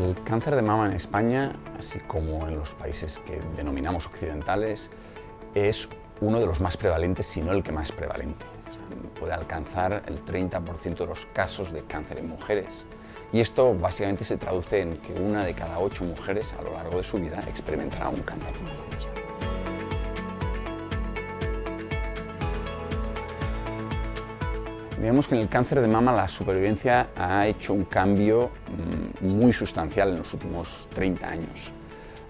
El cáncer de mama en España, así como en los países que denominamos occidentales, es uno de los más prevalentes, si no el que más prevalente. Puede alcanzar el 30% de los casos de cáncer en mujeres. Y esto básicamente se traduce en que 1 de cada 8 mujeres a lo largo de su vida experimentará un cáncer de mama. Digamos que en el cáncer de mama la supervivencia ha hecho un cambio muy sustancial en los últimos 30 años.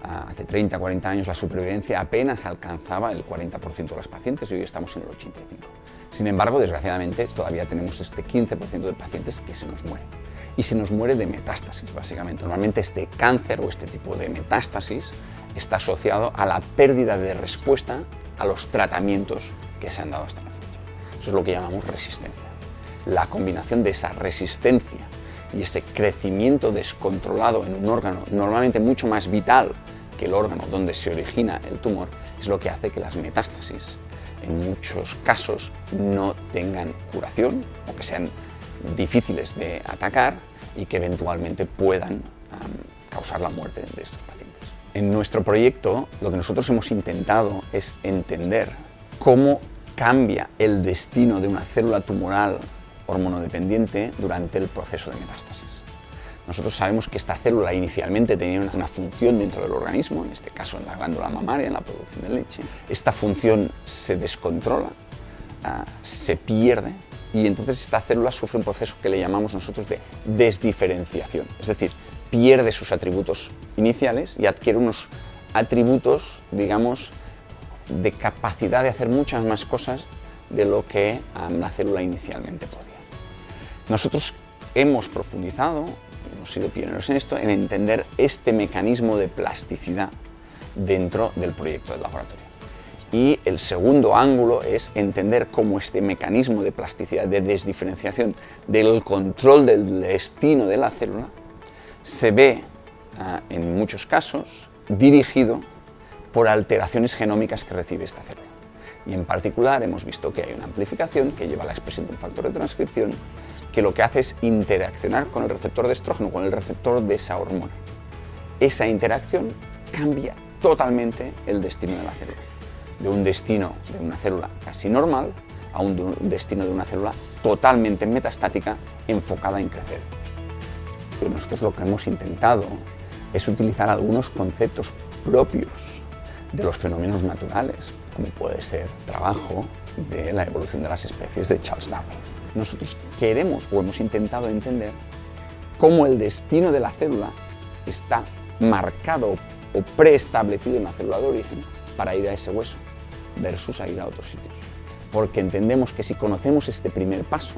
Hace 30, 40 años la supervivencia apenas alcanzaba el 40% de las pacientes y hoy estamos en el 85%. Sin embargo, desgraciadamente, todavía tenemos este 15% de pacientes que se nos muere. Y se nos muere de metástasis, básicamente. Normalmente este cáncer o este tipo de metástasis está asociado a la pérdida de respuesta a los tratamientos que se han dado hasta la fecha. Eso es lo que llamamos resistencia. La combinación de esa resistencia y ese crecimiento descontrolado en un órgano normalmente mucho más vital que el órgano donde se origina el tumor es lo que hace que las metástasis en muchos casos no tengan curación o que sean difíciles de atacar y que eventualmente puedan causar la muerte de estos pacientes. En nuestro proyecto lo que nosotros hemos intentado es entender cómo cambia el destino de una célula tumoral hormonodependiente durante el proceso de metástasis. Nosotros sabemos que esta célula inicialmente tenía una función dentro del organismo, en este caso en la glándula mamaria, en la producción de leche. Esta función se descontrola, se pierde y entonces esta célula sufre un proceso que le llamamos nosotros de desdiferenciación. Es decir, pierde sus atributos iniciales y adquiere unos atributos, digamos, de capacidad de hacer muchas más cosas de lo que la célula inicialmente podía. Nosotros hemos profundizado, hemos sido pioneros en esto, en entender este mecanismo de plasticidad dentro del proyecto del laboratorio. Y el segundo ángulo es entender cómo este mecanismo de plasticidad, de desdiferenciación, del control del destino de la célula, se ve en muchos casos dirigido por alteraciones genómicas que recibe esta célula. Y en particular hemos visto que hay una amplificación que lleva a la expresión de un factor de transcripción que lo que hace es interaccionar con el receptor de estrógeno, con el receptor de esa hormona. Esa interacción cambia totalmente el destino de la célula. De un destino de una célula casi normal a un destino de una célula totalmente metastática enfocada en crecer. Y nosotros lo que hemos intentado es utilizar algunos conceptos propios de los fenómenos naturales, como puede ser trabajo de la evolución de las especies de Charles Darwin. Nosotros queremos o hemos intentado entender cómo el destino de la célula está marcado o preestablecido en la célula de origen para ir a ese hueso versus a ir a otros sitios. Porque entendemos que si conocemos este primer paso,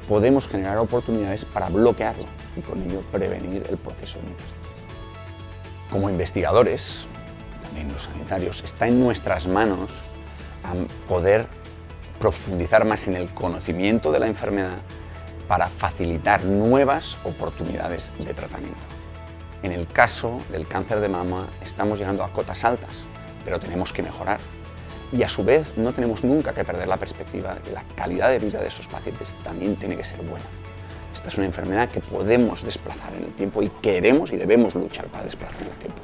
podemos generar oportunidades para bloquearlo y con ello prevenir el proceso de metástasis. Como investigadores, también los sanitarios, está en nuestras manos poder profundizar más en el conocimiento de la enfermedad para facilitar nuevas oportunidades de tratamiento. En el caso del cáncer de mama estamos llegando a cotas altas, pero tenemos que mejorar. Y a su vez no tenemos nunca que perder la perspectiva de que la calidad de vida de esos pacientes también tiene que ser buena. Esta es una enfermedad que podemos desplazar en el tiempo y queremos y debemos luchar para desplazar en el tiempo.